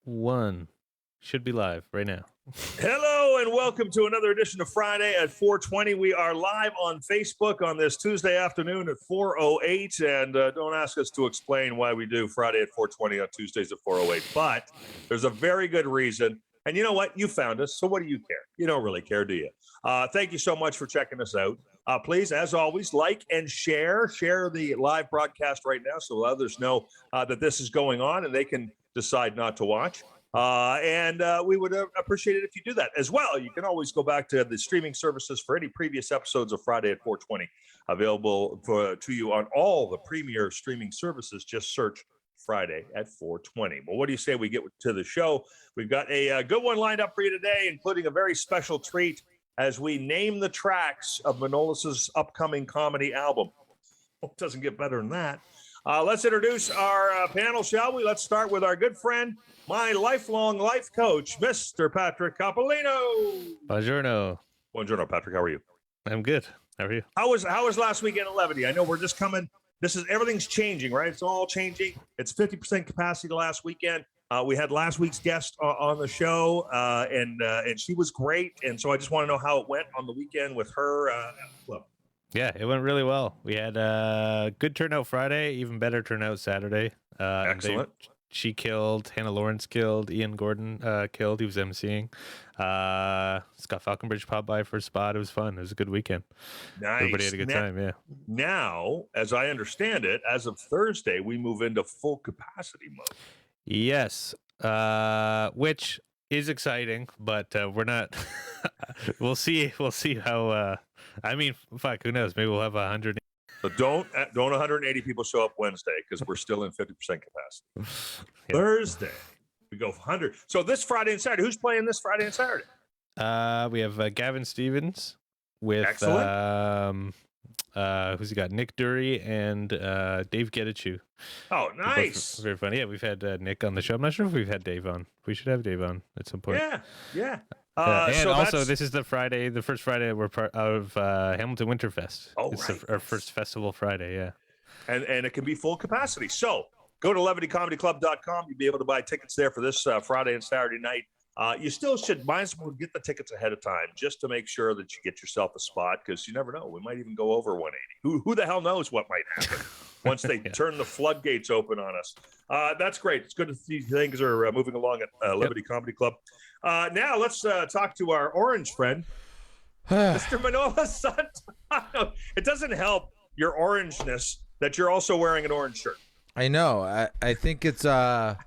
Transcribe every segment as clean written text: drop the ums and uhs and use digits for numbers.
1. Should be live right now. Hello and welcome to another edition of Friday at 4:20. We are live on Facebook on this Tuesday afternoon at 4:08. And don't ask us to explain why we do Friday at 4:20 on Tuesdays at 4:08. But there's a very good reason. And you know what? You found us. So what do you care? You don't really care, do you? Thank you so much for checking us out. Please, as always, like and share. Share the live broadcast right now so others know that this is going on and they can decide not to watch. And we would appreciate it if you do that as well. You can always go back to the streaming services for any previous episodes of Friday at 4:20 available to you on all the premier streaming services. Just search Friday at 4:20. Well, what do you say we get to the show? We've got a good one lined up for you today, including a very special treat as we name the tracks of Manolis's upcoming comedy album. It doesn't get better than that. Let's introduce our panel, shall we? Let's start with our good friend, my lifelong life coach, Mr. Patrick Coppolino. Buongiorno. Buongiorno, Patrick. How are you? I'm good. How are you? How was last weekend at Levity? I know we're just coming. Everything's changing, right? It's all changing. It's 50% capacity last weekend. We had last week's guest on the show, and she was great. And so I just want to know how it went on the weekend with her. Yeah, it went really well. We had a good turnout Friday, even better turnout Saturday. Excellent. She killed, Hannah Lawrence killed, Ian Gordon killed. He was emceeing. Scott Falconbridge popped by for a spot. It was fun. It was a good weekend. Nice. Everybody had a good time, yeah. Now, as I understand it, as of Thursday, we move into full capacity mode. Yes, which is exciting, but we're not. We'll see. We'll see how. I mean, fuck. Who knows? Maybe we'll have 100. So don't 180 people show up Wednesday because we're still in 50% capacity. Yeah. Thursday we go 100. So this Friday and Saturday, who's playing this Friday and Saturday? We have Gavin Stevens with excellent. Who's he got? Nick Dury and Dave Getachew. Oh, nice. Very funny. Yeah, we've had Nick on the show. I'm not sure if we've had Dave on. We should have Dave on at some point. Yeah. And so also, this is the first Friday we're part of Hamilton Winterfest. Oh, it's right. Our first festival Friday, yeah. And it can be full capacity. So go to levitycomedyclub.com. You'll be able to buy tickets there for this Friday and Saturday night. You still might as well get the tickets ahead of time just to make sure that you get yourself a spot because you never know. We might even go over 180. Who the hell knows what might happen once they turn the floodgates open on us. That's great. It's good to see things are moving along at Levity Comedy Club. Now let's talk to our orange friend, Mr. Manolis Zontanos. It doesn't help your orangeness that you're also wearing an orange shirt. I know. I think it's the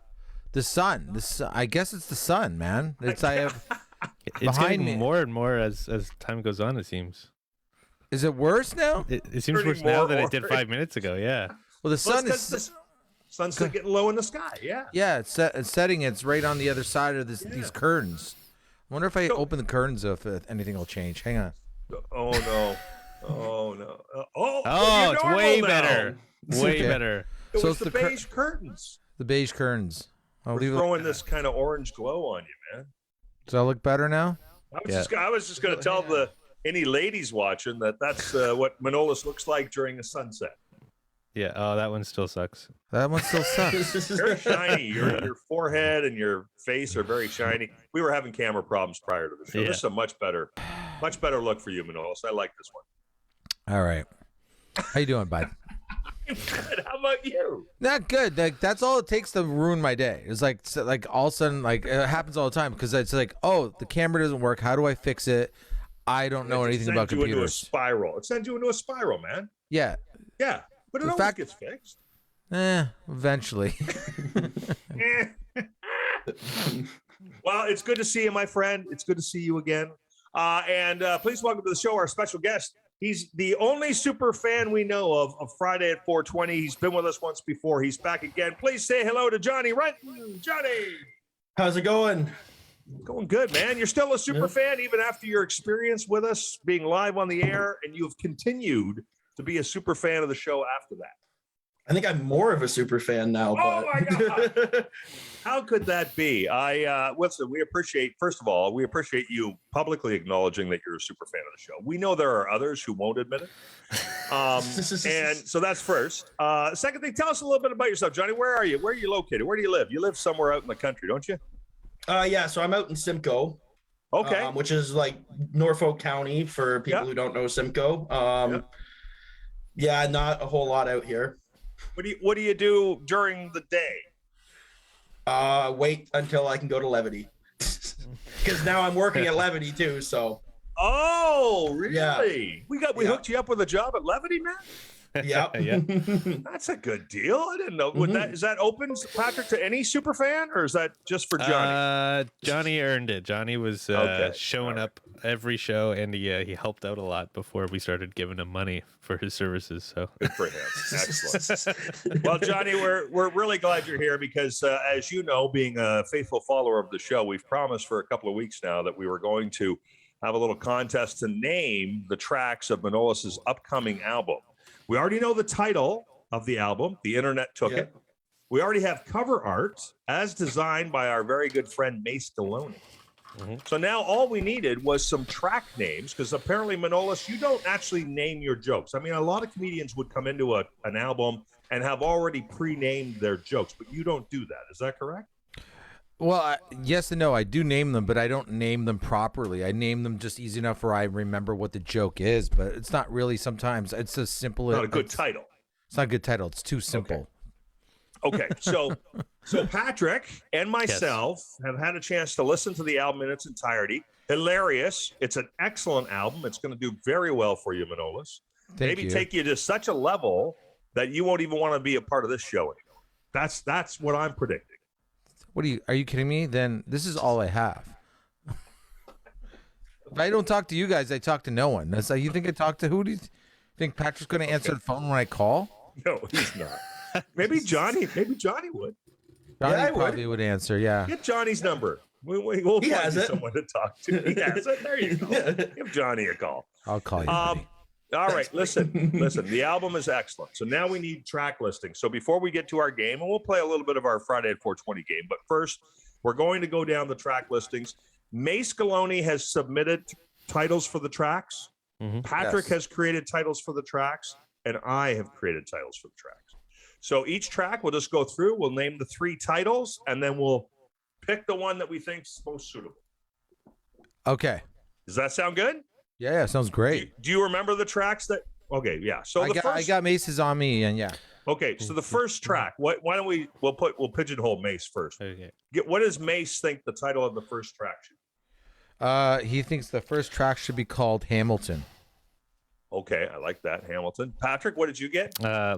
sun. I guess it's the sun, man. It's getting more and more as time goes on. It seems. Is it worse now? It seems worse now than it did 5 minutes ago. Yeah. Well, the sun is. Sun's still getting low in the sky. Yeah. Yeah, it's setting. It's right on the other side of these curtains. I wonder if I open the curtains if anything will change. Hang on. Oh no. Oh no. Oh, it's way better. Way better. So it's the beige curtains. The beige curtains. We're throwing this kind of orange glow on you, man. Does that look better now? I was just going to tell any ladies watching that's what Manolis looks like during the sunset. Yeah. Oh, that one still sucks. That one still sucks. Very shiny. Your forehead and your face are very shiny. We were having camera problems prior to the show. Yeah. This is a much better look for you, Manolis. I like this one. All right. How you doing, bud? I'm good. How about you? Not good. Like that's all it takes to ruin my day. It's like all of a sudden, like it happens all the time because it's like, oh, the camera doesn't work. How do I fix it? I don't know anything about computers. Into a spiral. It sends you into a spiral, man. Yeah. Yeah. But it always gets fixed. Eventually. Well, it's good to see you, my friend. It's good to see you again. And please welcome to the show our special guest. He's the only super fan we know of Friday at 4:20. He's been with us once before. He's back again. Please say hello to Johnny Renton. Johnny. How's it going? Going good, man. You're still a super fan even after your experience with us being live on the air, and you've continued to be a super fan of the show after that. I think I'm more of a super fan now. Oh but... my God. How could that be? Listen, first of all, we appreciate you publicly acknowledging that you're a super fan of the show. We know there are others who won't admit it. And so that's first. Second thing, tell us a little bit about yourself, Johnny. Where are you? Where are you located? Where do you live? You live somewhere out in the country, don't you? Yeah, so I'm out in Simcoe. Okay. Which is like Norfolk County for people who don't know Simcoe. Yeah, not a whole lot out here. What do you do during the day? Wait until I can go to Levity. Because now I'm working at Levity too, so. Oh, really? Yeah. We hooked you up with a job at Levity, man? Yep. Yeah. That's a good deal. I didn't know. Is that open, Patrick, to any super fan, or is that just for Johnny? Johnny earned it. Johnny was showing up every show, and he helped out a lot before we started giving him money for his services. So good for him. Excellent. Well, Johnny, we're really glad you're here because, as you know, being a faithful follower of the show, we've promised for a couple of weeks now that we were going to have a little contest to name the tracks of Manolis's upcoming album. We already know the title of the album. The internet took it. We already have cover art as designed by our very good friend Mace Deloney. So now all we needed was some track names because apparently, Manolis, you don't actually name your jokes. I mean, a lot of comedians would come into an album and have already pre-named their jokes, but you don't do that. Is that correct? Well, yes and no. I do name them, but I don't name them properly. I name them just easy enough where I remember what the joke is, but it's not really sometimes. It's as simple as... Not a good title. It's not a good title. It's too simple. Okay. So Patrick and myself have had a chance to listen to the album in its entirety. Hilarious. It's an excellent album. It's going to do very well for you, Manolis. Maybe take you to such a level that you won't even want to be a part of this show anymore. That's what I'm predicting. Are you kidding me? Then this is all I have. If I don't talk to you guys, I talk to no one. That's like, you think I talk to who? Do you think Patrick's going to answer the phone when I call? No, he's not. Maybe Johnny would. Johnny probably would answer, yeah. Get Johnny's number. We'll find you someone to talk to. He has it. There you go. Give Johnny a call. I'll call you. Buddy. All right, listen. The album is excellent. So now we need track listings. So before we get to our game, and we'll play a little bit of our Friday at 420 game, but first, we're going to go down the track listings. Mace Galone has submitted titles for the tracks. Patrick has created titles for the tracks, and I have created titles for the tracks. So each track, we'll just go through. We'll name the 3 titles, and then we'll pick the one that we think is most suitable. Okay. Does that sound good? Yeah, sounds great. Do you remember the tracks that? Okay, yeah. So I got Mace's on me, and yeah. Okay, so the first track. Why don't we'll pigeonhole Mace first. Okay. What does Mace think the title of the first track should be? He thinks the first track should be called Hamilton. Okay, I like that, Hamilton. Patrick, what did you get?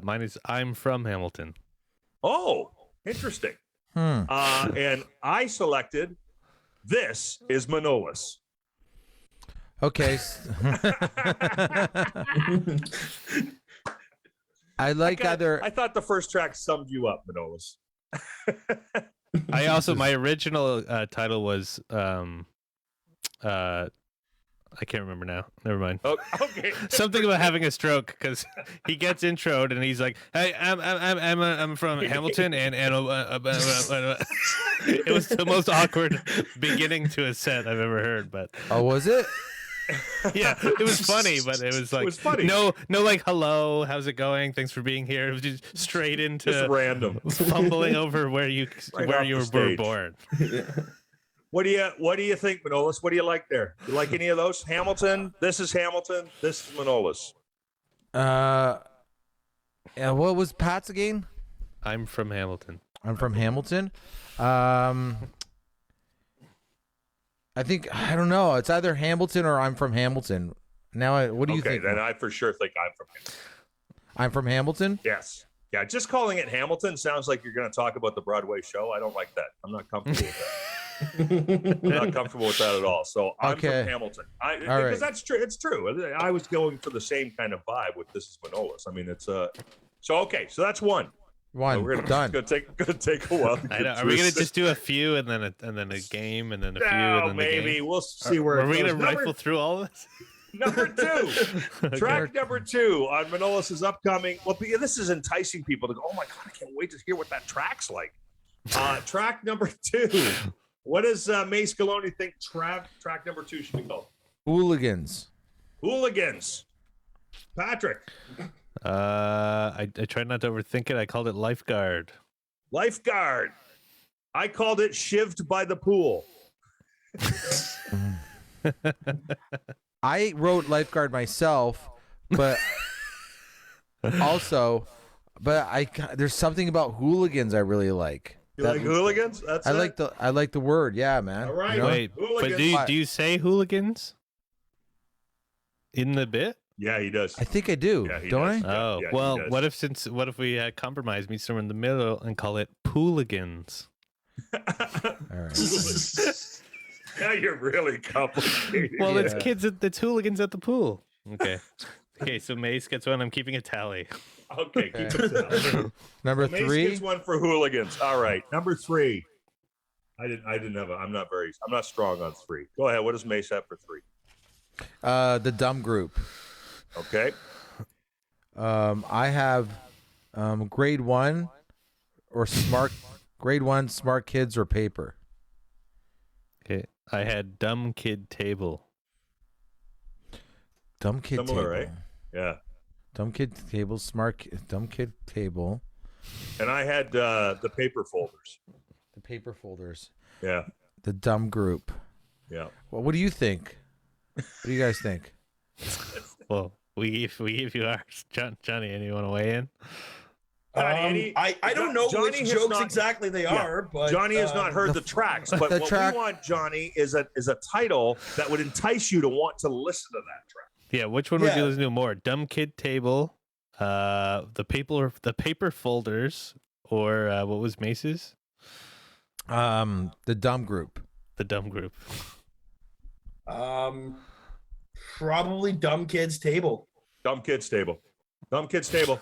Mine is I'm from Hamilton. Oh, interesting. And I selected This is Manolis. Okay. I thought the first track summed you up, Manolis. My original title was I can't remember now. Never mind. Oh, okay. Something about having a stroke because he gets introed and he's like, "Hey, I'm from Hamilton," and it was the most awkward beginning to a set I've ever heard. But was it? Yeah, it was funny, but it was like funny. No, like hello, how's it going? Thanks for being here. It was just straight into just random fumbling over where you were born. What do you think, Manolis? What do you like there? You like any of those? Hamilton. This is Hamilton. This is Manolis. Yeah. What was Pat's again? I'm from Hamilton. I'm from Hamilton. I don't know. It's either Hamilton or I'm from Hamilton. Now, what do you think? Okay, then I for sure think I'm from Hamilton. I'm from Hamilton? Yes. Yeah, just calling it Hamilton sounds like you're going to talk about the Broadway show. I don't like that. I'm not comfortable with that. I'm not comfortable with that at all. So I'm from Hamilton. Because that's true. It's true. I was going for the same kind of vibe with This is Manolis. I mean, it's so that's one. We're done. It's gonna take a while. I know. Are we gonna just do a few and then a game and then a few and then maybe the game? We'll see where. Are we gonna rifle through all of this? Number 2. Track number 2 on Manolis' upcoming. Well, this is enticing people to go, oh my God, I can't wait to hear what that track's like. Track number 2. What does Mace Galone think track number 2 should be called? Hooligans. Hooligans. Patrick. I tried not to overthink it. I called it Lifeguard. Lifeguard. I called it Shivved by the Pool. I wrote Lifeguard myself, but there's something about hooligans I really like. You like hooligans? That's I like the word. Yeah, man. All right. You know? Wait, Hooligans. but do you say hooligans in the bit? Yeah, he does. I think I do. Yeah, he don't does. I? Oh, yeah, he well, does. what if we compromise, meet somewhere in the middle, and call it Pooligans? All right. Now you're really complicated. Well, it's hooligans at the pool. Okay. Okay, so Mace gets one. I'm keeping a tally. Okay, keep it down. Number Mace 3. gets one for hooligans. All right, number 3. I didn't have I'm not strong on 3. Go ahead. What does Mace have for 3? The dumb group. Okay. I have grade 1 or grade 1 smart kids or paper. Okay. I had dumb kid table. Dumb kid Similar, table. right? Yeah. Dumb kid table, dumb kid table. And I had the paper folders. The paper folders. Yeah. The dumb group. Yeah. Well, what do you think? What do you guys think? Well, we give you ours. Johnny, anyone want to weigh in? I don't know Johnny which has jokes not- exactly they are, but Johnny has not heard the tracks, but the what track- we want, Johnny, is a title that would entice you to want to listen to that track. Yeah, which one would you Yeah. listen to more? Dumb kid table, the paper folders, or what was Mace's? The dumb group. The dumb group. Probably Dumb Kids Table. Dumb Kids Table. Dumb Kids Table.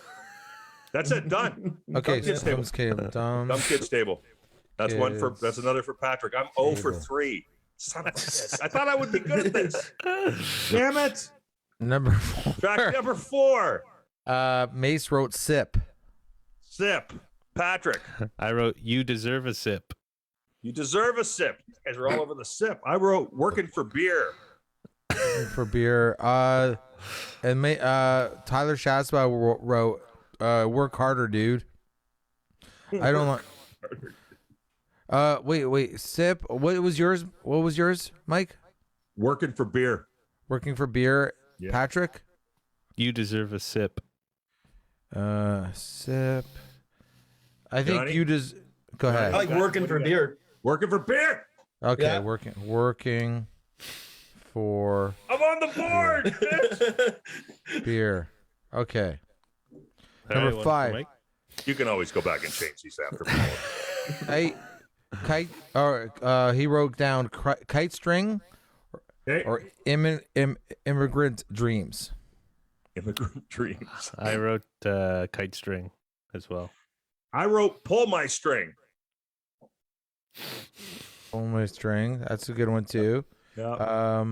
That's it. Done. Okay, Dumb Kids Table. Dumb Kids Table. That's one for. Kids That's another for Patrick. I'm 0 for Table. 3. Son of a bitch. I thought I would be good at this. Damn it. Number 4. Track number 4. Mace wrote sip. Sip. Patrick. I wrote you deserve a sip. You deserve a sip. You guys are all over the sip. I wrote working for beer. For beer. Tyler Shasba wrote work harder, dude. I don't like. Wait. Sip. What was yours? What was yours, Mike? Working for beer. Working for beer. Yeah. Patrick. You deserve a sip. Sip. I think Johnny? you just go I ahead. like working for beer. Working for beer. Okay, Yeah. working for I'm on the board. bitch. beer. Okay. All Number one for 5. Mike. You can always go back and change these after. Hey, kite. Or he wrote down kite string Okay. or immigrant dreams. Immigrant dreams. I wrote kite string as well. I wrote pull my string. Oh my string. That's a good one too. Yeah.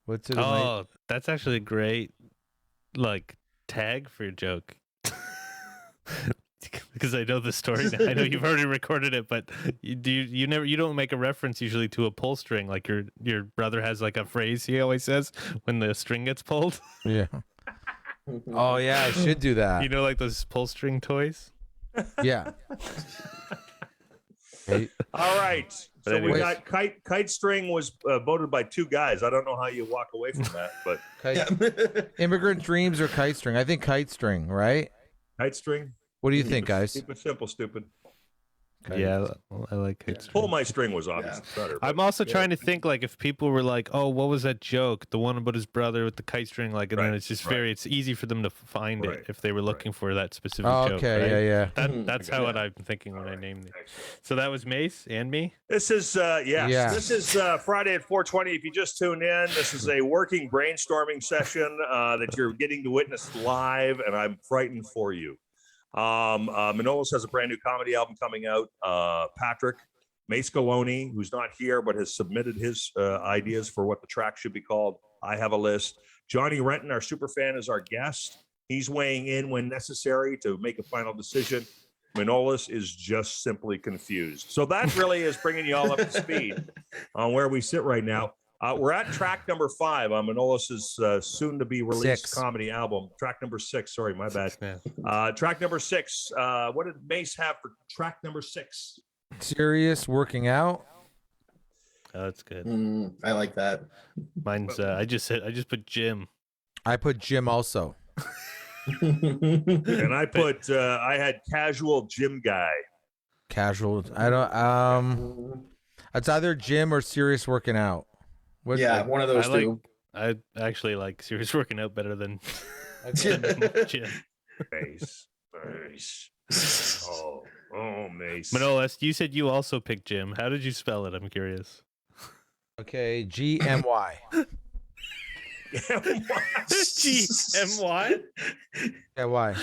What's it? Oh, that's actually a great tag for your joke. Because I know the story now. I know you've already recorded it, but you don't make a reference usually to a pull string. Like your brother has like a phrase he always says when the string gets pulled. Yeah. Oh yeah, I should do that. You know, like those pull string toys. Yeah. Hey, All right. But So we anyways. got kite string was voted by 2 guys. I don't know how you walk away from that, but immigrant dreams or kite string? I think kite string, right? kite string. What do you think, guys? Keep it simple, stupid. Kite. Yeah, I like kite string. Pull my string was obviously better. I'm also trying to think like if people were like, "Oh, what was that joke? The one about his brother with the kite string." Like, and then Right, it's just right. it's easy for them to find Right, it if they were looking for that specific Oh, joke. okay, right? yeah. That's how what I'm thinking when I named it. So that was Mace and me. This is Yeah. This is Friday at 4:20. If you just tune in, this is a working brainstorming session that you're getting to witness live, and I'm frightened for you. Manolis has a brand new comedy album coming out. Patrick Mace Galone, who's not here but has submitted his ideas for what the track should be called. I have a list. Johnny Renton, our super fan, is our guest. He's weighing in when necessary to make a final decision. Manolis is just simply confused. So that really is bringing you all up to speed on where we sit right now. We're at track number 5 on Manolis's soon-to-be released 6. comedy album. Track number 6. Sorry, my bad. Track number 6. What did Mace have for track number 6? Serious working out. Oh, that's good. I like that. Mine's I just put Jim. I put Jim also. And I put I had casual gym guy. Casual. I don't. It's either Jim or serious working out. What, Yeah, one of those two. I actually like serious working out better than Jim. Mace. Oh, Mace. Manolis, you said you also picked Jim. How did you spell it? I'm curious. Okay, GMY. G-M-Y? Yeah, why?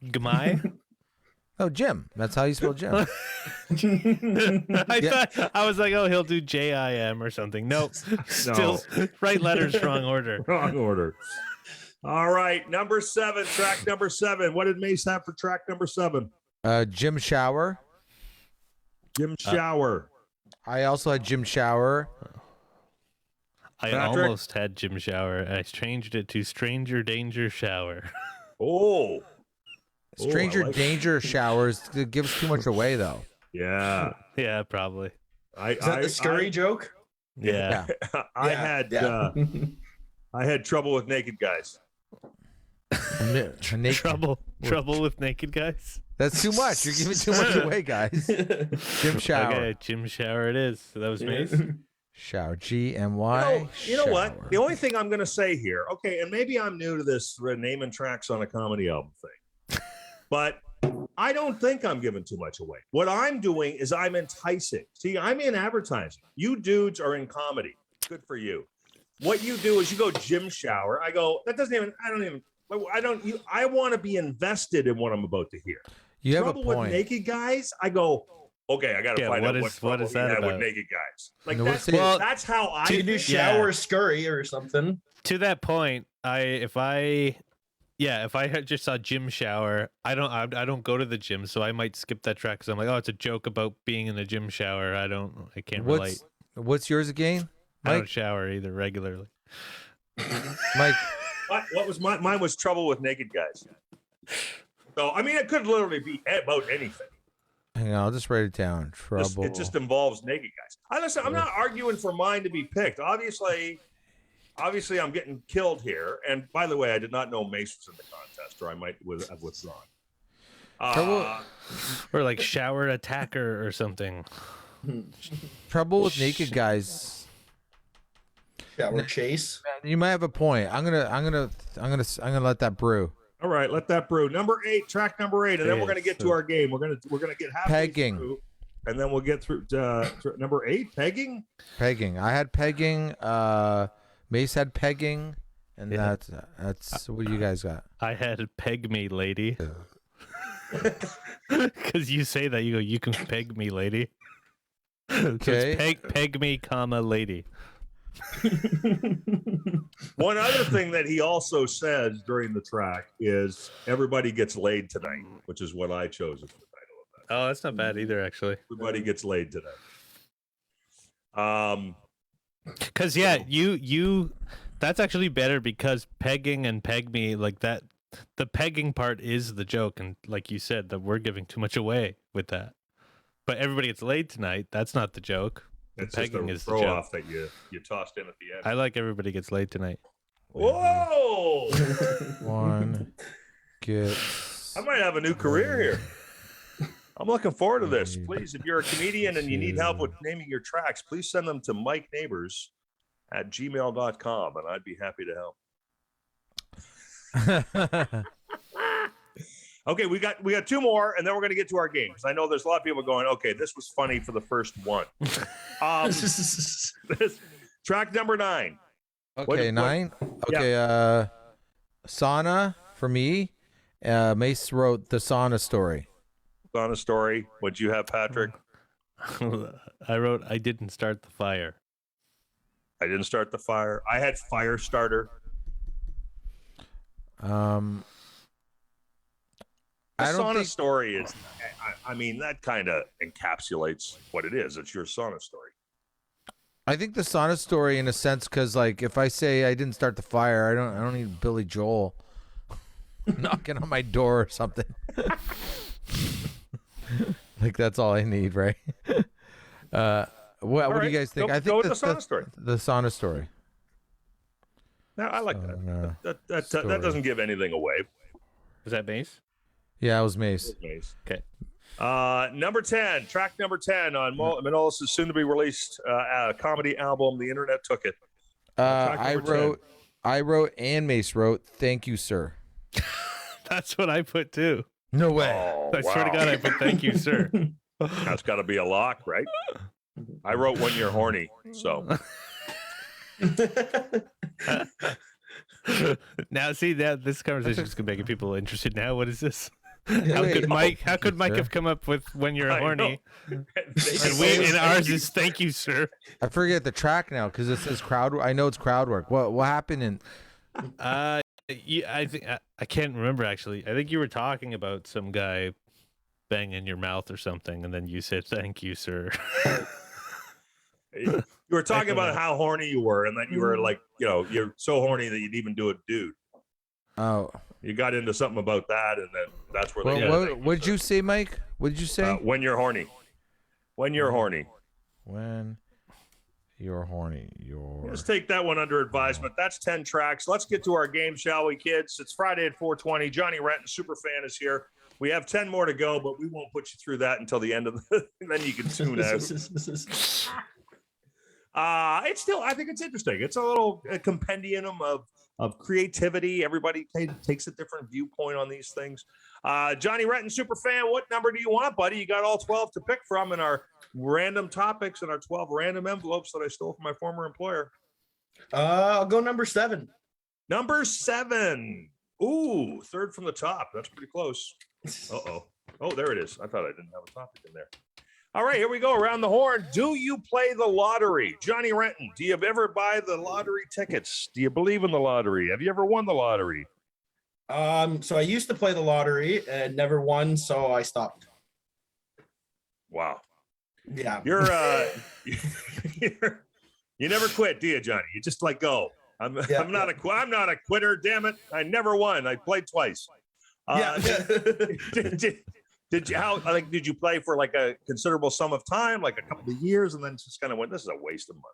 Gmai? Oh, Jim. That's how you spell Jim. I thought I was like, oh, he'll do J-I-M or something. Nope. Still right letters, wrong order. Wrong order. All right, number 7, track number 7. What did Mace have for track number 7? Jim Shower. Jim Shower. I also had Jim Shower. I Patrick? almost had Jim Shower. I changed it to Stranger Danger Shower. Oh. Stranger I like Danger Showers. It gives too much away, though. Yeah. Yeah, probably. Is that the scurry joke? Yeah. I Yeah. had trouble with naked guys. Trouble with naked guys. That's too much. You're giving too much away, guys. Jim Shower. Okay, Jim Shower it is. So that was Mace. Shower. GMY. You know what? Shower. The only thing I'm going to say here, okay, and maybe I'm new to this naming tracks on a comedy album thing, but I don't think I'm giving too much away. What I'm doing is I'm enticing. See, I'm in advertising. You dudes are in comedy. Good for you. What you do is you go Jim Shower. I go, I want to be invested in what I'm about to hear. You have Trouble a point. with naked guys, I go, okay, I got to find out what is that about? With naked guys. Like No, that's how I You do shower scurry or something. To that point, if I had just saw Jim Shower, I don't go to the gym, so I might skip that track because I'm like, oh, it's a joke about being in the gym shower. I can't relate. What's yours again? I don't shower either regularly. Mike. What was mine was trouble with naked guys. So I mean, it could literally be about anything. Hang on, I'll just write it down. Trouble. It just involves naked guys. I'm not arguing for mine to be picked. Obviously, I'm getting killed here. And by the way, I did not know Mace was in the contest, or I might have withdrawn. Or like shower attacker or something. Trouble with naked guys. Shower chase. You might have a point. I'm gonna let that brew. All right, let that brew. Number 8, track number 8, and then we're gonna get to our game. We're gonna get halfway Pegging. through, and then we'll get through number 8. Pegging. Pegging. I had pegging. Mace had pegging, and that's what you guys got. I had peg me, lady. Because you say that you can peg me, lady. Okay. So it's peg me, comma lady. One other thing that he also says during the track is everybody gets laid tonight, which is what I chose as the title of that. Oh, that's not bad either, actually. Everybody gets laid tonight. Because you that's actually better because pegging and peg me like that. The pegging part is the joke, and like you said, that we're giving too much away with that. But everybody gets laid tonight. That's not the joke. It's Pegging just a is the throw joke. off that you tossed in at the end. I like everybody gets laid tonight. Whoa! One get. I might have a new career here. I'm looking forward to this. Please, if you're a comedian and you need help with naming your tracks, please send them to MikeNeighbors@gmail.com, and I'd be happy to help. Okay, we got 2 more, and then we're going to get to our games. I know there's a lot of people going, okay, this was funny for the first one. Track number 9. Okay, 9. Okay, sauna for me. Mace wrote the sauna story. Sauna story. What'd you have, Patrick? I wrote I didn't start the fire. I didn't start the fire. I had fire starter. I The don't sauna think. story is, I mean, that kind of encapsulates what it is. It's your sauna story. I think the sauna story, in a sense, because like if I say I didn't start the fire, I don't need Billy Joel knocking on my door or something. Like that's all I need, right? What do you guys think? Go, I think with the sauna story. The sauna story. No, I like Sauna that. story. That doesn't give anything away. Was that Mace? Yeah, it was Mace. Okay. Number 10, track number 10 on Manolis' soon-to-be-released comedy album, The Internet Took It. I wrote, and Mace wrote, "Thank you, sir." That's what I put too. No way. Oh, I swear to God, I put "Thank you, sir." That's got to be a lock, right? I wrote "When You're Horny," so. Now, see that this conversation is making people interested. Now, what is this? How Wait. could Mike? How could Mike Sir? have come up with "When You're I Horny"? know. And ours is "Thank you, sir." I forget the track now because it says crowd. I know it's crowd work. What happened in? Yeah, I think I can't remember actually. I think you were talking about some guy banging your mouth or something, and then you said "Thank you, sir." You were talking about how horny you were, and that you were like, you're so horny that you'd even do a dude. Oh, You got into something about that, and then that's where they what did you say, Mike? What did you say? when you're horny. When you're horny. When you're horny, you're. Let's take that one under advisement. That's 10 tracks. Let's get to our game, shall we, kids? It's Friday at 4:20. Johnny Renton, Superfan, is here. We have 10 more to go, but we won't put you through that until the end of the. Then you can tune out. It's still, I think it's interesting. It's a little compendium of creativity. Everybody takes a different viewpoint on these things. Johnny Renton, Superfan, what number do you want, buddy? You got all 12 to pick from in our random topics and our 12 random envelopes that I stole from my former employer. I'll go number 7. Number 7. Ooh, third from the top. That's pretty close. Uh-oh. Oh, there it is. I thought I didn't have a topic in there. All right, here we go. Around the horn. Do you play the lottery? Johnny Renton, do you ever buy the lottery tickets? Do you believe in the lottery? Have you ever won the lottery? So I used to play the lottery and never won, so I stopped. Wow. Yeah. You're you never quit, do you, Johnny? You just let go. I'm not a quitter, damn it. I never won. I played twice. Did you play for like a considerable sum of time, like a couple of years, and then just kind of went, this is a waste of money?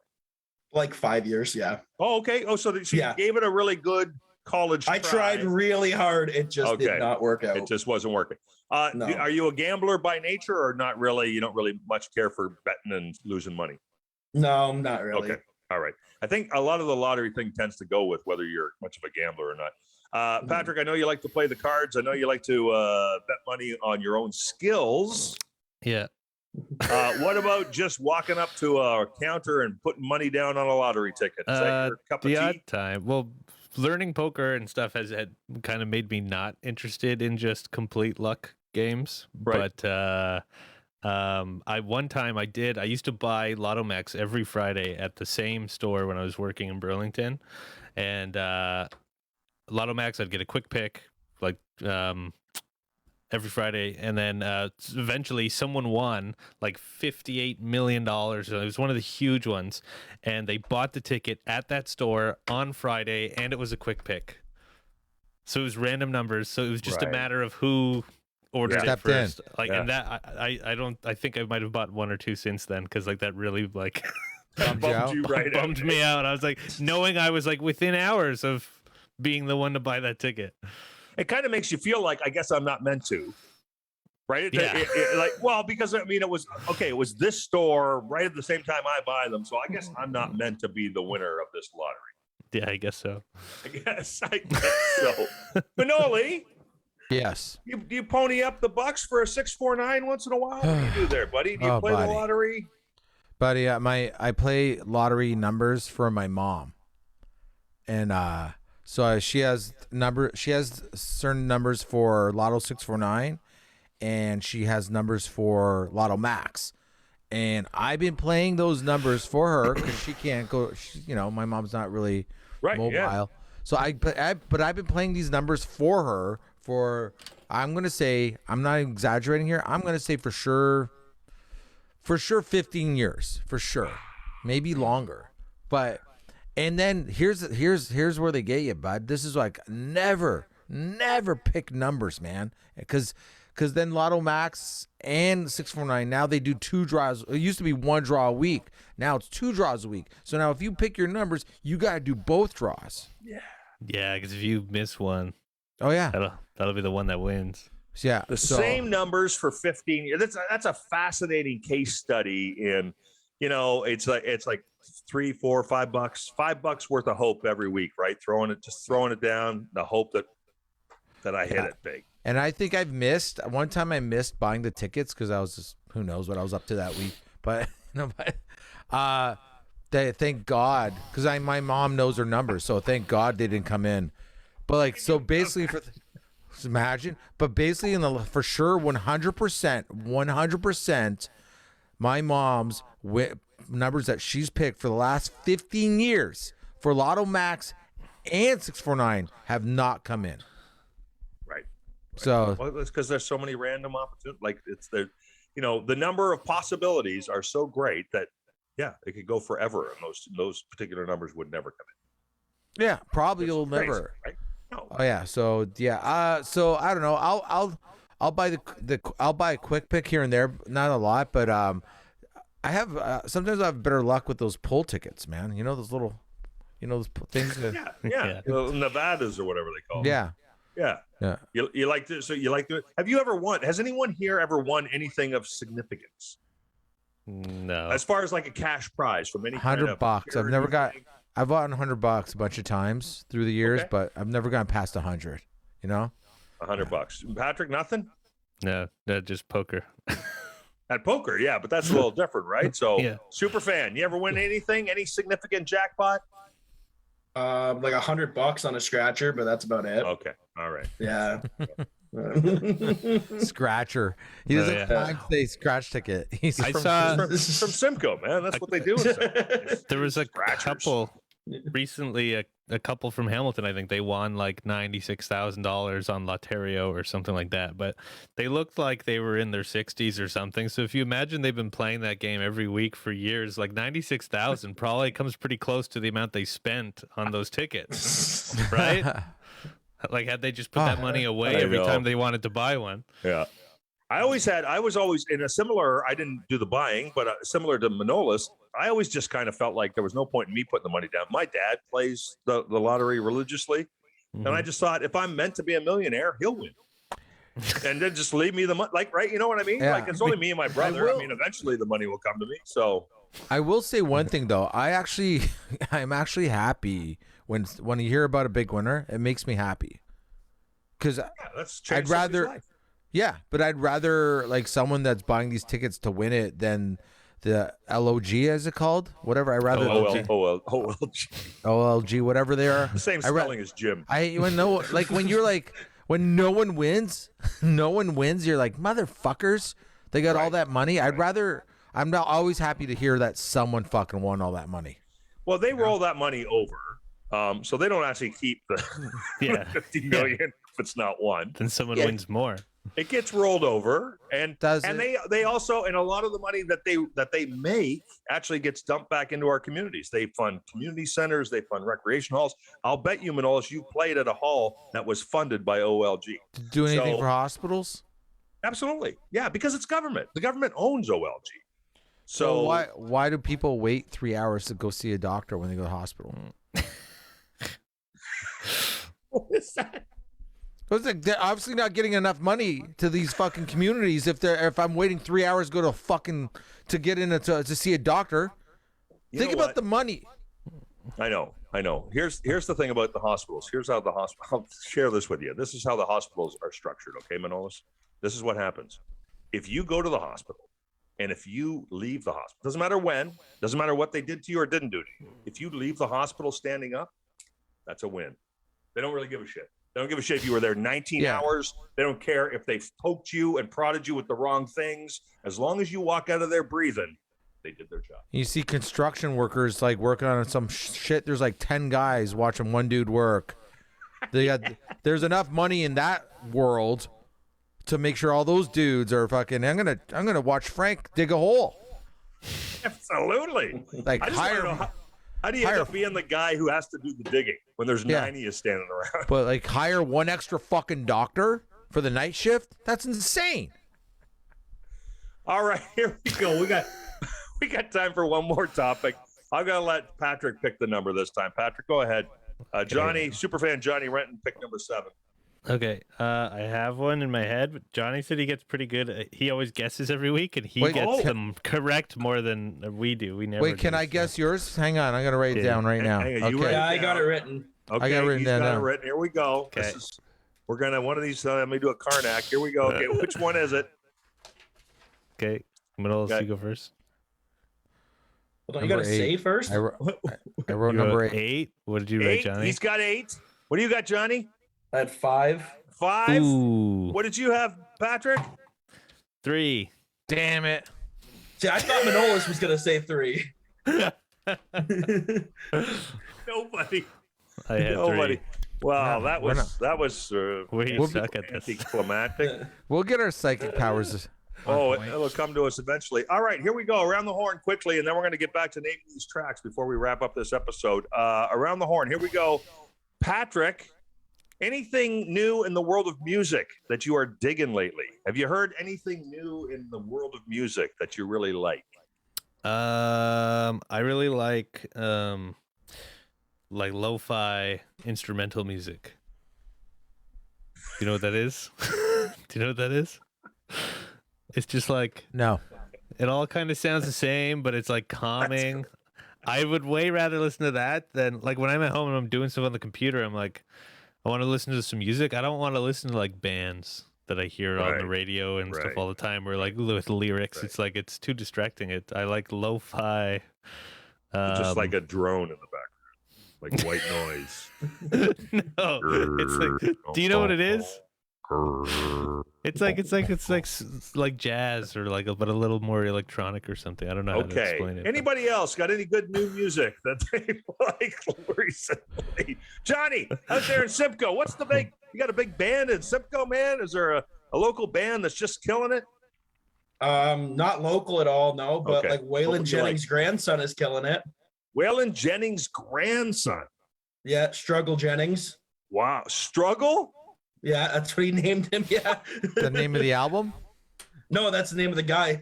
Like 5 years, yeah. Oh, okay. Oh, so you gave it a really good college I try. tried really hard. It just did not work out. It just wasn't working. No. Are you a gambler by nature, or not really? You don't really much care for betting and losing money? No, not really. Okay. All right. I think a lot of the lottery thing tends to go with whether you're much of a gambler or not. Patrick, I know you like to play the cards. I know you like to bet money on your own skills. Yeah. What about just walking up to a counter and putting money down on a lottery ticket? Is that your cup of The odd tea? time. Well, learning poker and stuff had kind of made me not interested in just complete luck games. Right. But I used to buy Lotto Max every Friday at the same store when I was working in Burlington, and Lotto Max, I'd get a quick pick like every Friday, and then eventually someone won like $58 million. It was one of the huge ones, and they bought the ticket at that store on Friday, and it was a quick pick. So it was random numbers. So it was just a matter of who ordered it first. And that I think I might have bought one or two since then, because like that really like bummed me out. I was like, knowing I was like within hours of being the one to buy that ticket. It kind of makes you feel like, I guess I'm not meant to, right? Because I mean, it was this store right at the same time I buy them. So I guess I'm not meant to be the winner of this lottery. Yeah, I guess so. I guess so. Manoli. Yes. Do you pony up the bucks for a 649 once in a while? What do you do there, buddy? Do you play the lottery? Buddy, I play lottery numbers for my mom. And so she has certain numbers for Lotto 649, and she has numbers for Lotto Max. and I've been playing those numbers for her because she can't go. My mom's not really mobile. Yeah. So but I've been playing these numbers for her for, I'm gonna say, I'm not exaggerating here, I'm gonna say for sure 15 years, for sure, maybe longer. But and then here's where they get you, bud. This is like never pick numbers, man, because then Lotto Max and 649, now they do 2 draws. It used to be 1 draw a week. Now it's 2 draws a week. So now if you pick your numbers, you got to do both draws. Yeah, because if you miss one, oh yeah, that'll be the one that wins. Yeah, same numbers for 15 years. That's a fascinating case study in, it's like $3, $4, $5 worth of hope every week, right? Throwing it down, the hope that I hit it big. And I think one time I missed buying the tickets because I was just, who knows what I was up to that week. But thank God, because my mom knows her numbers, so thank God they didn't come in. But so basically imagine, but basically for sure 100%, my mom's numbers that she's picked for the last 15 years for Lotto Max and 649 have not come in. Right. So it's because there's so many random opportunities. Like the number of possibilities are so great that it could go forever, and those particular numbers would never come in. Yeah, probably you'll never. Right? No. Oh yeah. So yeah. So I don't know. I'll buy I'll buy a quick pick here and there, not a lot, but I have sometimes I have better luck with those pull tickets, man. Those little, those things. That, yeah. Nevadas or whatever they call them. Yeah. You like to? So you like to? Have you ever won? Has anyone here ever won anything of significance? No. As far as like a cash prize from any $100. I've never got. I've bought $100 a bunch of times through the years, but I've never gone past 100. $100. Patrick, nothing? No, just poker. At poker, yeah, but that's a little different, right? So, super fan. You ever win anything? Any significant jackpot? Like $100 on a scratcher, but that's about it. Okay, all right. Yeah. Scratcher. He doesn't say scratch ticket. I saw from Simcoe, man. That's what they do. There was a couple recently, a couple from Hamilton. I think they won like $96,000 on Lotterio or something like that. But they looked like they were in their 60s or something. So if you imagine they've been playing that game every week for years, like 96,000 probably comes pretty close to the amount they spent on those tickets, right? Like, had they just put that money away every time they wanted to buy one? Yeah. I was always in a similar, I didn't do the buying, but similar to Manolis, I always just kind of felt like there was no point in me putting the money down. My dad plays the lottery religiously. And I just thought, if I'm meant to be a millionaire, he'll win. And then just leave me the money. Like, right? You know what I mean? Yeah. Like, it's only me and my brother. I mean, eventually the money will come to me. So I will say one thing, though. I'm actually happy when you hear about a big winner. It makes me happy. Because I'd rather... Yeah, but I'd rather like someone that's buying these tickets to win it than the LOG, as it called, whatever. I rather OLG, whatever they are. The same spelling as Jim. When no one wins, you're like, motherfuckers. They got all that money. I'm not always happy to hear that someone fucking won all that money. Well, they roll that money over, so they don't actually keep the 50 million if it's not one. Then someone wins more. It gets rolled over, and they also, and a lot of the money that they make actually gets dumped back into our communities. They fund community centers, they fund recreation halls. I'll bet you, Manolis, you played at a hall that was funded by OLG. Do anything for hospitals? Absolutely, yeah, because it's government. The government owns OLG. So why do people wait 3 hours to go see a doctor when they go to the hospital? What is that? They're obviously not getting enough money to these fucking communities if I'm waiting 3 hours to go to get in to see a doctor. Think about the money. I know. Here's the thing about the hospitals. Here's how the hospital. I'll share this with you. This is how the hospitals are structured. Okay, Manolis? This is what happens. If you go to the hospital and if you leave the hospital, doesn't matter when, doesn't matter what they did to you or didn't do to you. If you leave the hospital standing up, that's a win. They don't really give a shit. They don't give a shit if you were there 19 hours. They don't care if they poked you and prodded you with the wrong things. As long as you walk out of there breathing, they did their job. You see construction workers like working on some shit. There's like 10 guys watching one dude work. There's enough money in that world to make sure all those dudes are fucking. I'm gonna watch Frank dig a hole. Absolutely. Like I just want to know how do you end up being the guy who has to do the digging when there's 90 of you standing around? But like hire one extra fucking doctor for the night shift? That's insane. All right, here we go. We got time for one more topic. I'm gonna let Patrick pick the number this time. Patrick, go ahead. Johnny, superfan Johnny Renton, pick number 7. Okay, I have one in my head. But Johnny said he gets pretty good. He always guesses every week, and he gets them correct more than we do. We never. Wait, can I guess yours? Hang on, I'm gonna write it down right now. Okay. Yeah, I got it written. Okay, I got it written down. Got it written. Here we go. Okay. We're gonna one of these. Let me do a Karnak. Here we go. Okay, which one is it? Okay, Manolis, you go first. Hold on, you got to say first. I wrote number 8. What did you write, Johnny? He's got 8. What do you got, Johnny? I had 5. 5. Ooh. What did you have, Patrick? 3. Damn it. See, I thought Manolis was going to say 3. Nobody. I had 3. Wow, that was We suck at this. anticlimactic. We'll get our psychic powers. It'll come to us eventually. All right, here we go. Around the horn quickly, and then we're going to get back to naming these tracks before we wrap up this episode. Around the horn, here we go. Patrick, anything new in the world of music that you are digging lately? Have you heard anything new in the world of music that you really like? I really like lo-fi instrumental music. Do you know what that is? Do you know what that is? It's just like No. it all kind of sounds the same, but it's like calming. I would way rather listen to that than like when I'm at home and I'm doing stuff on the computer. I'm like, I want to listen to some music. I don't want to listen to like bands that I hear on the radio and stuff all the time. Where like with lyrics, it's like it's too distracting. I like lo-fi. Just like a drone in the background, like white noise. No, it's like. Do you know what it is? It's like jazz or but a little more electronic or something. I don't know how to explain it. Anybody else got any good new music that they like recently? Johnny, out there in Simcoe, what's the big? You got a big band in Simcoe, man? Is there a local band that's just killing it? Not local at all, no. But like Waylon Jennings' grandson is killing it. Waylon Jennings' grandson. Yeah, Struggle Jennings. Wow, Struggle. Yeah, that's what he named him. Yeah. The name of the album? No, that's the name of the guy.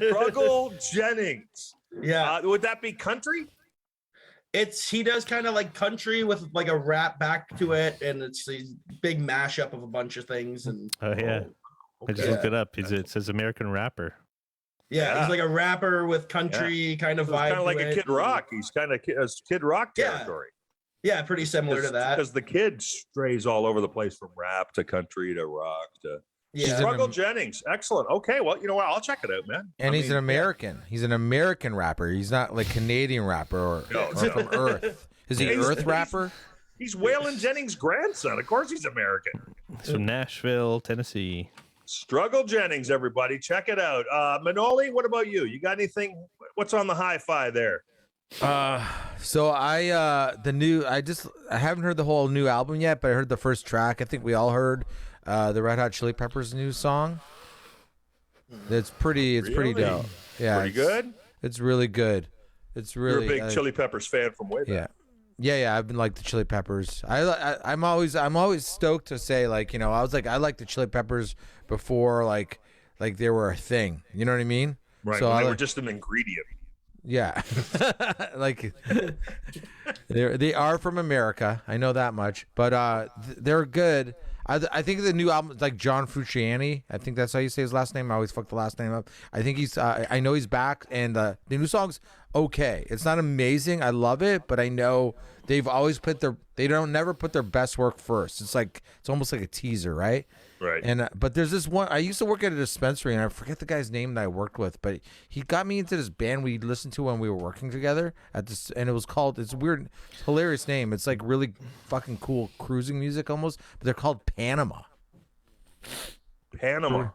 Struggle Jennings. Yeah. Would that be country? He does kind of like country with like a rap back to it, and it's a big mashup of a bunch of things. And oh yeah, I just looked it up. It says American rapper. Yeah, he's like a rapper with country kind of vibe. Kind of like a Kid Rock. He's kind of Kid Rock territory. Yeah, pretty similar to that. Because the kid strays all over the place from rap to country to rock to Struggle Jennings. Excellent. Okay, well, you know what? I'll check it out, man. And he's an American. He's an American rapper. He's not like Canadian rapper or from Earth. Is he Earth rapper? He's Waylon Jennings' grandson. Of course he's American. He's from Nashville, Tennessee. Struggle Jennings, everybody. Check it out. Manoli, what about you? You got anything? What's on the hi-fi there? So I haven't heard the whole new album yet, but I heard the first track. I think we all heard the Red Hot Chili Peppers' new song. It's pretty dope. Yeah, pretty good. It's really good. It's really. You're a big Chili Peppers fan from way back. Yeah. I've been like the Chili Peppers. I'm always stoked to say like I like the Chili Peppers before like they were a thing. You know what I mean? Right. So they were just an ingredient. Yeah, like they are from America. I know that much, but they're good. I think the new album is like John Frusciante. I think that's how you say his last name. I always fuck the last name up. I think he's. I know he's back, and the new song's okay. It's not amazing. I love it, but I know they've always they don't never put their best work first. It's almost like a teaser, right? Right. And but there's this one. I used to work at a dispensary, and I forget the guy's name that I worked with, but he got me into this band we listened to when we were working together at this, and it was called. It's a weird, hilarious name. It's like really fucking cool cruising music almost, but they're called Panama. Panama.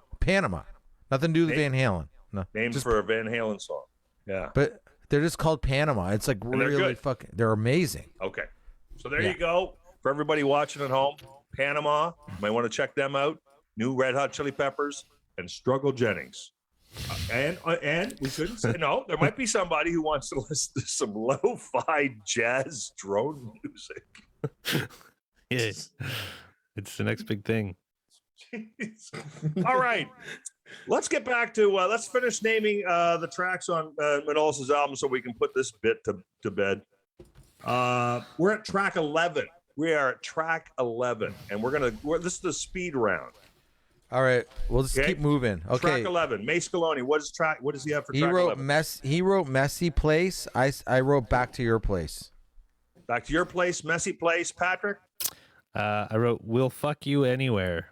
Nothing to do with Van Halen. No. Named for a Van Halen song. Yeah. But they're just called Panama. It's like they're really good. fucking. They're amazing. Okay. So there you go. For everybody watching at home, Panama. You might want to check them out. New Red Hot Chili Peppers and Struggle Jennings. And we couldn't say no. There might be somebody who wants to listen to some lo-fi jazz drone music. Yeah. It's the next big thing. All right. Let's get back to let's finish naming the tracks on Manolis' album so we can put this bit to bed. We're at track 11. We are at track 11, and this is the speed round. All right, we'll just keep moving. Okay. Track 11. Mace Scaloni. What does he have for track 11? He wrote Messy Place. I wrote Back to Your Place. Back to Your Place, Messy Place. Patrick? I wrote We'll Fuck You Anywhere.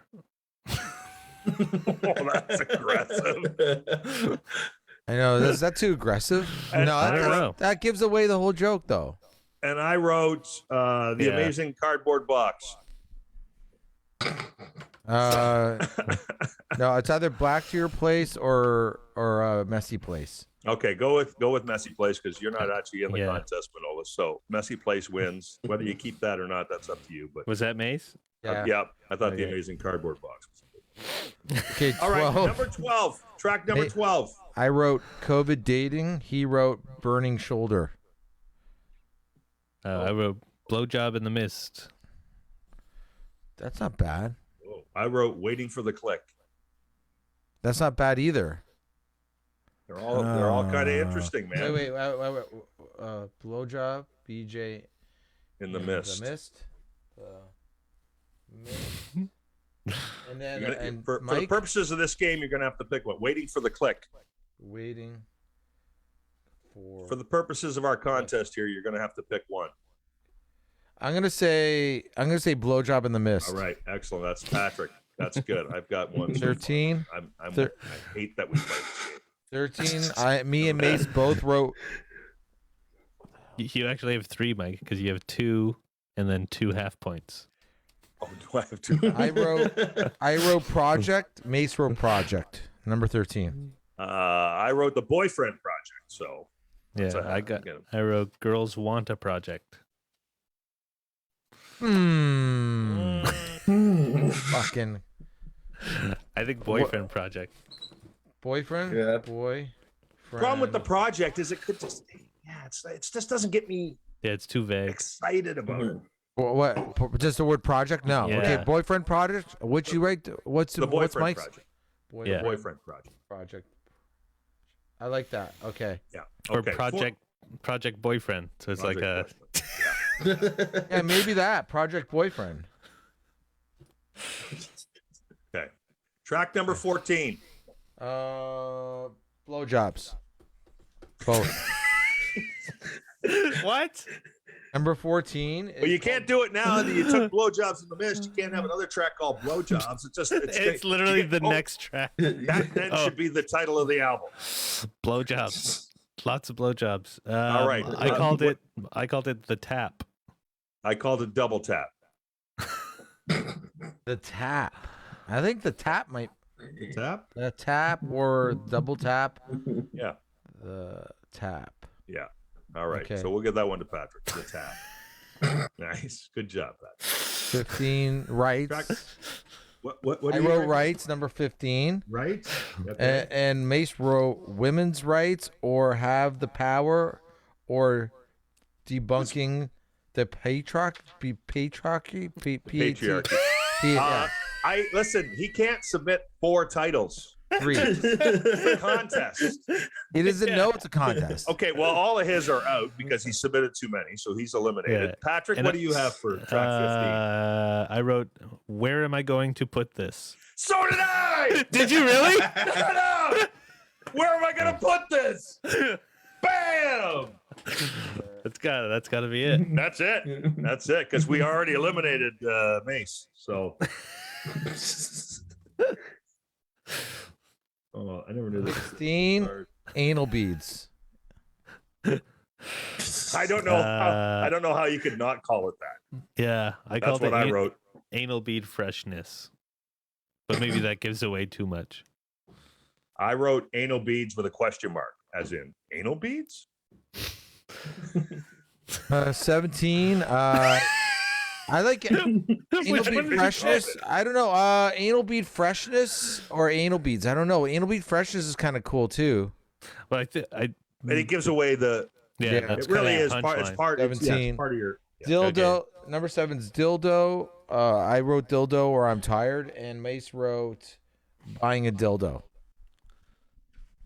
Oh, that's aggressive. I know. Is that too aggressive? No, I don't know. That gives away the whole joke, though. And I wrote The Amazing Cardboard Box. No, it's either Back to Your Place or Messy Place. Okay, go with Messy Place because you're not actually in the contest, Manolis. So Messy Place wins. Whether you keep that or not, that's up to you. But was that Mace? Yeah. I thought The Amazing Cardboard Box was good. Okay, 12. All right, number 12. Track number 12. I wrote COVID Dating. He wrote Burning Shoulder. I wrote Blowjob in the Mist. That's not bad. Oh, I wrote Waiting for the Click. That's not bad either. They're all kind of interesting, man. Wait. Blowjob, BJ in the Mist. The Mist. And then for the purposes of this game, you're gonna have to pick one. Waiting for the Click. Waiting for the purposes of our contest here, you're gonna have to pick one. I'm gonna say Blowjob in the Mist. All right, excellent. That's Patrick. That's good. I've got one. 13. I hate that we played. 13. Me and Mace both wrote. You actually have 3, Mike, because you have 2 and then 2 half points. Oh, do I have 2? I wrote Project. Mace wrote Project. Number 13. I wrote the Boyfriend Project. So yeah, I wrote Girls Want a Project. Fucking. I think Boyfriend Project. Boyfriend? Yeah. Boy. Problem with the project is it could just it just doesn't get me it's too vague. excited about it. What? Just the word project? No. Yeah. Okay, Boyfriend Project. What you write? What's The Boyfriend Mike's? Project. Yeah. Boyfriend Project. Project. I like that. Okay. Yeah. Or Okay. Project Boyfriend. So it's Project like a Boyfriend. Yeah, maybe that Project Boyfriend. Okay. Track number 14. Blowjobs. Both. What? Number 14. Well, you can't do it now that you took Blowjobs in the Mist. You can't have another track called Blowjobs. It's literally the next track. That then should be the title of the album. Blowjobs. Lots of blowjobs. All right. I called it The Tap. I called it Double Tap. The Tap. I think the Tap might. Tap? The Tap or Double Tap. Yeah. The Tap. Yeah. All right. Okay. So we'll give that one to Patrick. The Tap. Nice. Good job, Patrick. 15 rights. Track- What I do you wrote write? rights, number 15. Right? Okay. And Mace wrote women's rights or have the power or debunking the patriarchy. Patriarchy. Yeah. Listen, he can't submit 4 titles. 3. It's a contest. He doesn't know it's a contest. Okay, well, all of his are out because he submitted too many, so he's eliminated. Yeah. Patrick, And what do you have for track 15? I wrote, Where am I going to put this? So did I! Did you really? No! Where am I going to put this? Bam! Bam! That's gotta be it. That's it. That's it. Because we already eliminated Mace. So. Oh, I never knew this. 16 anal beads. I don't know. I don't know how you could not call it that. Yeah, I That's called what it I wrote. anal bead freshness, but maybe that gives away too much. I wrote anal beads with a question mark, as in anal beads. 17. I like it. Anal bead freshness. I don't know. Anal bead freshness or anal beads. I don't know. Anal bead freshness is kind of cool too. But And it gives away the. yeah, Yeah. that's It really kinda is a part. It's punchline. part. It's 17. part of your. Dildo. Number 7's dildo. I wrote dildo or I'm tired, and Mace wrote buying a dildo.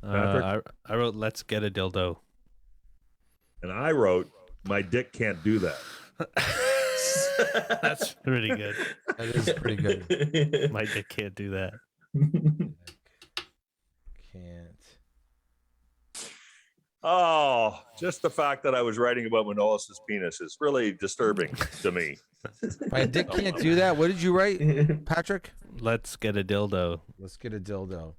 Patrick? I wrote let's get a dildo. And I wrote, my dick can't do that. That's pretty good. That is pretty good. My dick can't do that. Can't. Oh, just the fact that I was writing about Manolis' penis is really disturbing to me. My dick can't do that. What did you write, Patrick? Let's get a dildo. Let's get a dildo.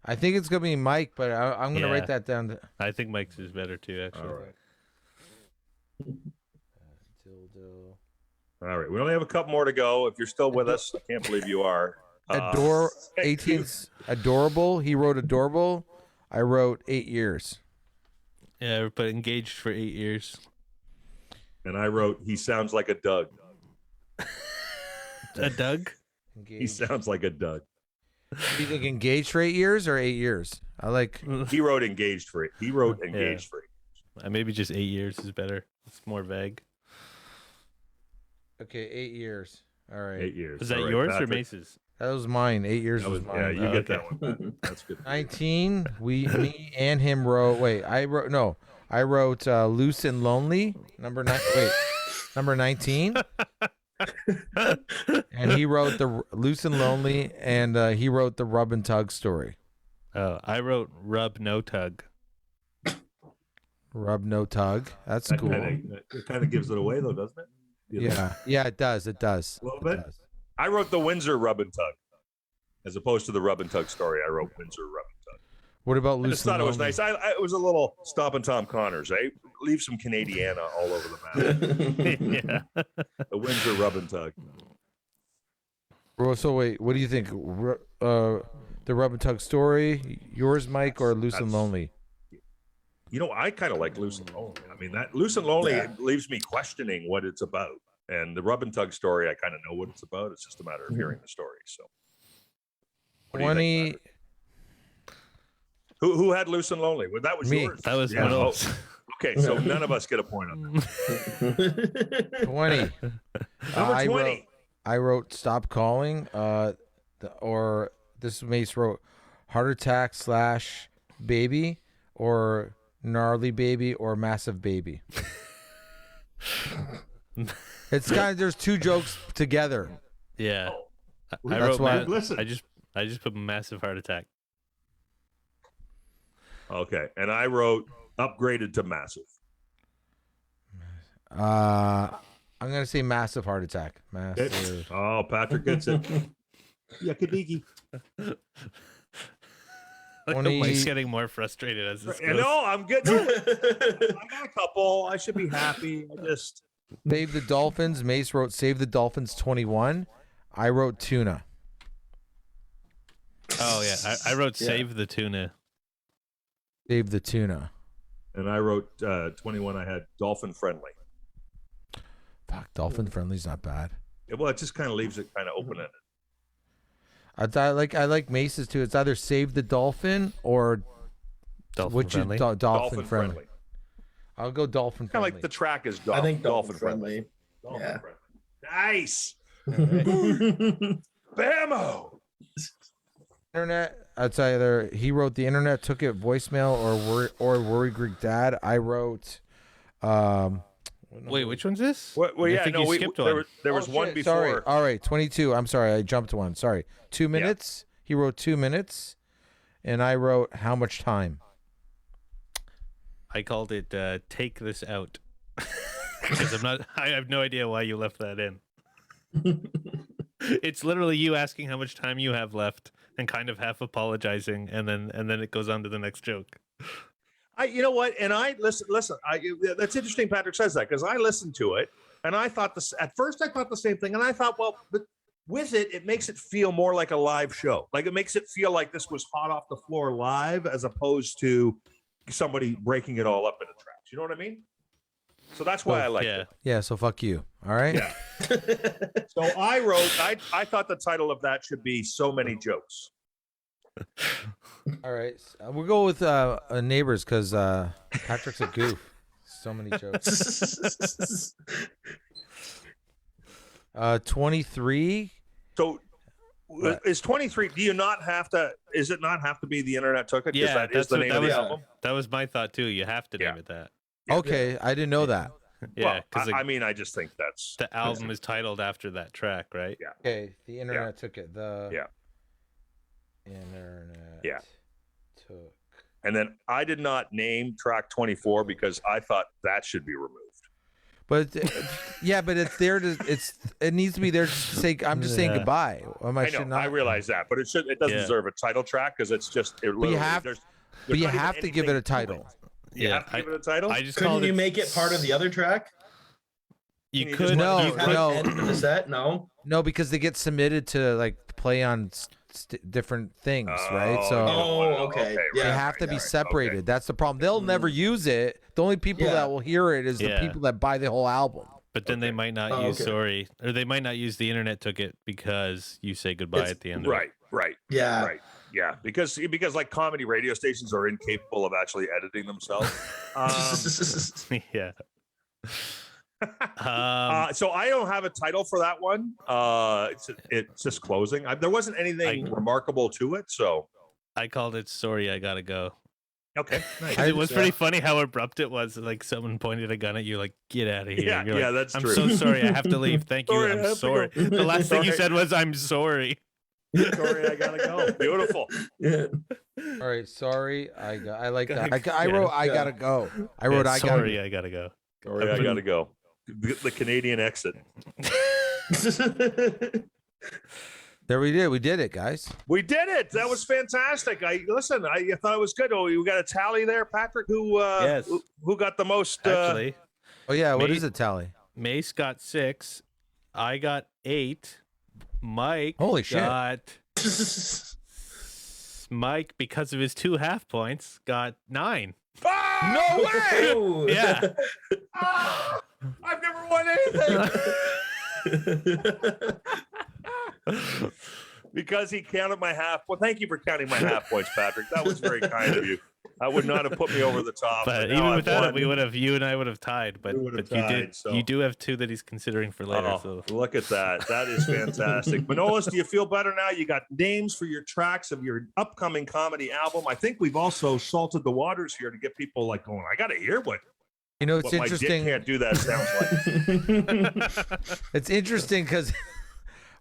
I think it's gonna be Mike, but I'm gonna Yeah. write that down. I think Mike's is better too, actually. All right. Dildo. All right. We only have a couple more to go. If you're still with us, I can't believe you are. Adore thank you. 18's adorable. He wrote adorable. I wrote 8 years. Yeah, but engaged for 8 years. And I wrote, he sounds like a Doug. A Doug? He Engaged. sounds like a Doug. Do you think engaged for 8 years or 8 years? I like. He wrote engaged for it. He wrote engaged for it. Maybe just 8 years is better. It's more vague. Okay, 8 years. All right. 8 years. Is that All right, yours or Patrick. Mace's? That was mine. 8 years That was, was, yeah, mine. you Oh, get okay. that one. That's good. 19. Me and him wrote. Wait, I wrote no. I wrote loose and lonely. Number 9. Wait, number 19. And he wrote the loose and lonely, and he wrote the rub and tug story. Oh, I wrote rub no tug. Rub no tug. That's That cool. kind of gives it away, though, doesn't it? Yeah, it does. It does. A little It bit. does. I wrote the Windsor rub and tug. As opposed to the rub and tug story, I wrote Windsor rub and tug. What about I loose just thought and it was lonely? nice. It was a little stopping Tom Connors, eh? Leave some Canadiana all over the map. Yeah. The Windsor rub and tug. Well, so wait, what do you think? The rub and tug story, yours, Mike, or loose and That's- lonely? You know, I kind of like Loose and Lonely. I mean, that Loose and Lonely it leaves me questioning what it's about. And the rub and tug story, I kind of know what it's about. It's just a matter of hearing the story. So, what do you think, 20. Patrick? Who had Loose and Lonely? Well, that was Me. yours. That was Yeah. Manolis. Okay, so none of us get a point on that. 20. Number I 20. I wrote stop calling. Or this Mace wrote heart attack / baby, or gnarly baby, or massive baby. It's kind of there's two jokes together. Yeah. I That's wrote why- Listen. I just put massive heart attack. Okay, and I wrote upgraded to massive. I'm gonna say massive heart attack. Massive. Oh, Patrick gets it. Yakadiki. Mike's getting more frustrated as this goes. No, I'm good. I got a couple. I should be happy. I just Save the Dolphins. Mace wrote Save the Dolphins 21. I wrote tuna. Oh yeah, I wrote save the tuna. Save the tuna. and I wrote 21. I had dolphin friendly. Fuck, dolphin friendly's not bad. Yeah, well, it just kind of leaves it kind of open ended. I like Mace's too. It's either save the dolphin or Dolphin friendly. Dolphin friendly. I'll go dolphin Kind of friendly. like the track is I think dolphin dolphin friendly. friendly. Dolphin Yeah. friendly. Nice. Bammo. Internet. It's either he wrote the internet took it voicemail or worry Greek dad. I wrote. Wait, which one's this? Well, I yeah, think no, you we, skipped there, one. there was Oh, one shit, before. Sorry. All right, 22. I'm sorry, I jumped one. Sorry, 2 minutes. He wrote 2 minutes, and I wrote how much time. I called it "Take This Out" because I'm not. I have no idea why you left that in. It's literally you asking how much time you have left and kind of half apologizing, and then it goes on to the next joke. You know what? And I listen. That's interesting. Patrick says that because I listened to it and I thought this at first. I thought the same thing, and I thought, well, but with it, it makes it feel more like a live show. Like it makes it feel like this was hot off the floor live, as opposed to somebody breaking it all up into tracks. You know what I mean? So that's why I like it. Yeah. So fuck you. All right. Yeah. So I wrote. I thought the title of that should be "So Many Jokes." All right. We'll go with Neighbors because Patrick's a goof. So many jokes. 23. So is 23? Do you not have to? Is it not have to be The Internet Took It? Yeah, that is the name of the album. That was my thought too. You have to name it that. Okay, I didn't know that. Yeah, because I mean, I just think that's the album is titled after that track, right? Yeah. Okay, The Internet Took It. The Internet took. And then I did not name track 24 because I thought that should be removed. But but it's there to it needs to be there to say I'm just saying goodbye. I know, I realize that, but it doesn't deserve a title track because it's just But you have to give it a title. You have to give it a title. I just couldn't you make it part of the other track? You could No, End of the set? No, because they get submitted to like play on different things, right? So okay. they have to be separated. That's the problem. They'll never use it. The only people that will hear it is the people that buy the whole album. But then they might not use "Sorry," or they might not use "The Internet Took It" because you say goodbye at the end. Right. Yeah. Right. Yeah. Because like comedy radio stations are incapable of actually editing themselves. Yeah. So I don't have a title for that one. It's just closing. There wasn't anything remarkable to it, so I called it "Sorry, I Gotta Go." Okay, nice. It was pretty funny how abrupt it was. Like someone pointed a gun at you, like "Get out of here!" Yeah, You're like, that's I'm true. so sorry. I have to leave. Thank you. Sorry, I I'm have to sorry. go. The last thing you Sorry. said was, "I'm sorry." Sorry, I gotta go. Beautiful. All right, sorry, I like that. I wrote I gotta go. I wrote I gotta. Sorry, I gotta go. Sorry, I gotta go. The Canadian exit. There we did it, guys. We did it. That was fantastic. I thought it was good. Oh, we got a tally there, Patrick. Who got the most? Actually, Oh yeah, what Mace- is it, tally? Mace got 6. I got 8. Mike Holy shit. got Mike, because of his 2 half points, got 9. No way! Oh. Yeah. I've never won anything. Because he counted my half. Well, thank you for counting my half points, Patrick. That was very kind of you. I would not have put me over the top. But now even I've without won. it, you and I would have tied. But We would have you tied, did. so. You do have 2 that he's considering for later. Oh, So look at that. That is fantastic. Manolis, do you feel better now? You got names for your tracks of your upcoming comedy album. I think we've also salted the waters here to get people like going, I got to hear what It's my dick interesting. can't do that sounds like. It's interesting because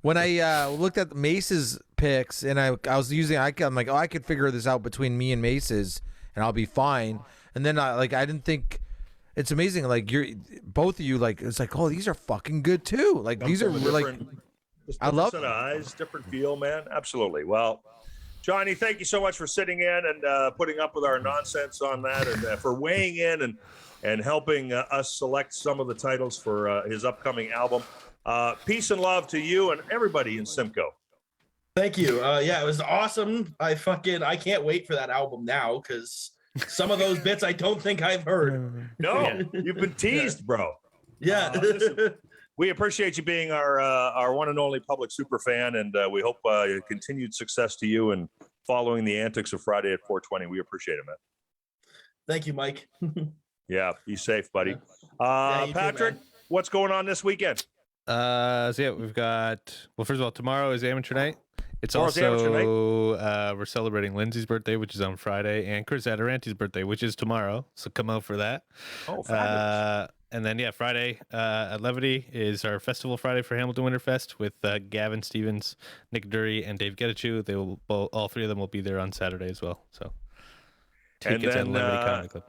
when I looked at Mace's picks and I was using, I'm like, I could figure this out between me and Mace's and I'll be fine. And then I didn't think. It's amazing. Like both of you, like it's like, oh, these are fucking good too. Like these are like, I love different eyes, different feel, man. Absolutely. Well, Johnny, thank you so much for sitting in and putting up with our nonsense on that, and for weighing in and helping us select some of the titles for his upcoming album. Peace and love to you and everybody in Simcoe. Thank you. Yeah, it was awesome. I can't wait for that album now because some of those bits I don't think I've heard. No, you've been teased, bro. Yeah. Listen, we appreciate you being our one and only public super fan, and we hope continued success to you and following the antics of Friday at 420. We appreciate it, man. Thank you, Mike. Yeah, be safe, buddy. You too, Patrick, man. what's going on this weekend? So yeah, we've got. Well, first of all, tomorrow is amateur night. It's Tomorrow's amateur also we're celebrating Lindsay's birthday, which is on Friday, and Chris Adarante's birthday, which is tomorrow. So come out for that. Oh, fabulous. And then Friday at Levity is our festival Friday for Hamilton Winterfest with Gavin Stevens, Nick Dury, and Dave Getachew. They will all 3 of them will be there on Saturday as well. So Tickets at Levity Comedy Club.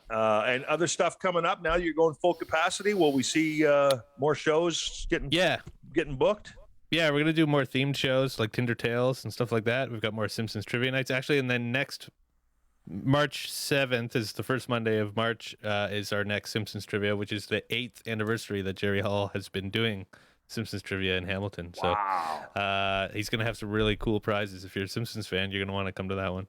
And other stuff coming up. Now you're going full capacity. Will we see more shows getting booked? Yeah, we're gonna do more themed shows like Tinder Tales and stuff like that. We've got more Simpsons trivia nights actually, and then next March 7th is the first Monday of March. Is our next Simpsons trivia, which is the 8th anniversary that Jerry Hall has been doing Simpsons trivia in Hamilton. So he's gonna have some really cool prizes. If you're a Simpsons fan, you're gonna want to come to that one.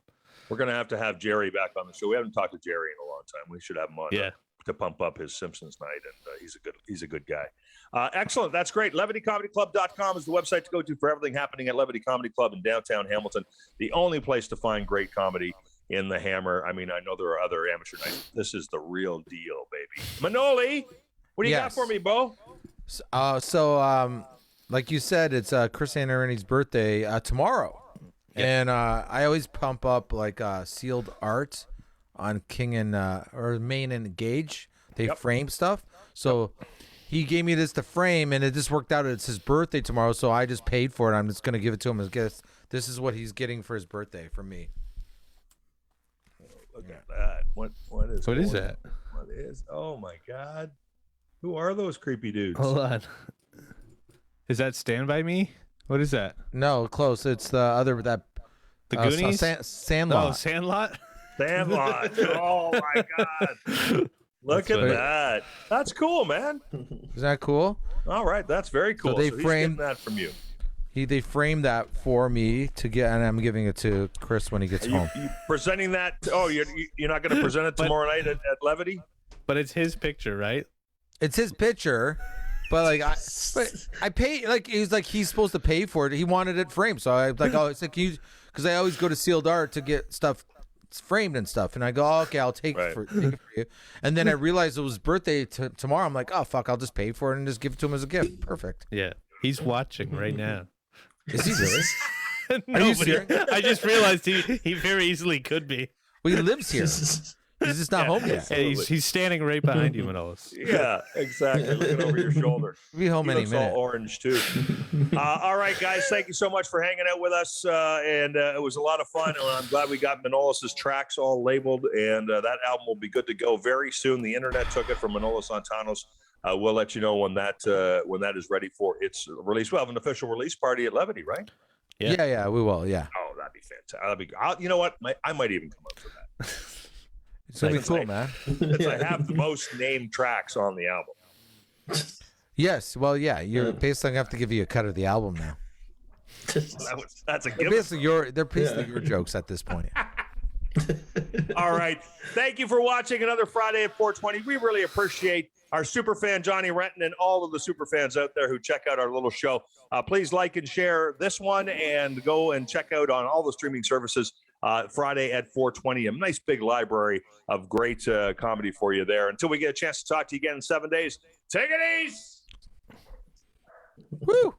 We're going to have Jerry back on the show. We haven't talked to Jerry in a long time. We should have him on to pump up his Simpsons night, and he's a good guy. Excellent. That's great. LevityComedyClub.com is the website to go to for everything happening at Levity Comedy Club in downtown Hamilton, the only place to find great comedy in the Hammer. I mean, I know there are other amateur nights. This is the real deal, baby. Manoli, what do you got for me, Bo? So, like you said, it's Chris Anarini's birthday tomorrow. And I always pump up like sealed art on King and or Main and Gage. They frame stuff. So he gave me this to frame, and it just worked out. It's his birthday tomorrow, so I just paid for it. I'm just gonna give it to him as a gift. This is what he's getting for his birthday from me. Look at that. What is that? What is? Oh my God! Who are those creepy dudes? Hold on. Is that Stand By Me? What is that? No, close. It's the Goonies? Sandlot. Oh, Sandlot? Sandlot. Oh my God. Look at that. That's cool, man. Isn't that cool? All right, that's very cool. So they he's framed getting that from you. They framed that for me to get, and I'm giving it to Chris when he gets home. You presenting that? Oh, you're not going to present it tomorrow night at Levity? But it's his picture, right? It's his picture. But I pay, like he's supposed to pay for it. He wanted it framed, so I was like, it's like because I always go to Sealed Art to get stuff framed and stuff, and I go, okay, I'll take it for you. And then I realized it was his birthday tomorrow. I'm like, oh fuck, I'll just pay for it and just give it to him as a gift. Perfect. Yeah, he's watching right now. Is he really? No, Are you serious? I just realized he very easily could be. Well, he lives here. He's just not home yet. Hey, he's standing right behind you, Manolis. Yeah, exactly. Looking over your shoulder. He'll be home any minute. All orange too. All right, guys. Thank you so much for hanging out with us, and it was a lot of fun. And I'm glad we got Manolis's tracks all labeled, and that album will be good to go very soon. The internet took it from Manolis Zontanos. We'll let you know when that is ready for its release. We'll have an official release party at Levity, right? Yeah, we will. Yeah. Oh, that'd be fantastic. You know what? I might even come up for that. It's gonna be cool, man. Because I have the most named tracks on the album. Yes. Well, yeah. You're basically gonna have to give you a cut of the album now. That's a They're given. basically your jokes at this point. All right. Thank you for watching another Friday at 420. We really appreciate our super fan Johnny Renton and all of the super fans out there who check out our little show. Please like and share this one, and go and check out on all the streaming services Friday at 420. A nice big library of great comedy for you there. Until we get a chance to talk to you again in 7 days, take it easy. Woo!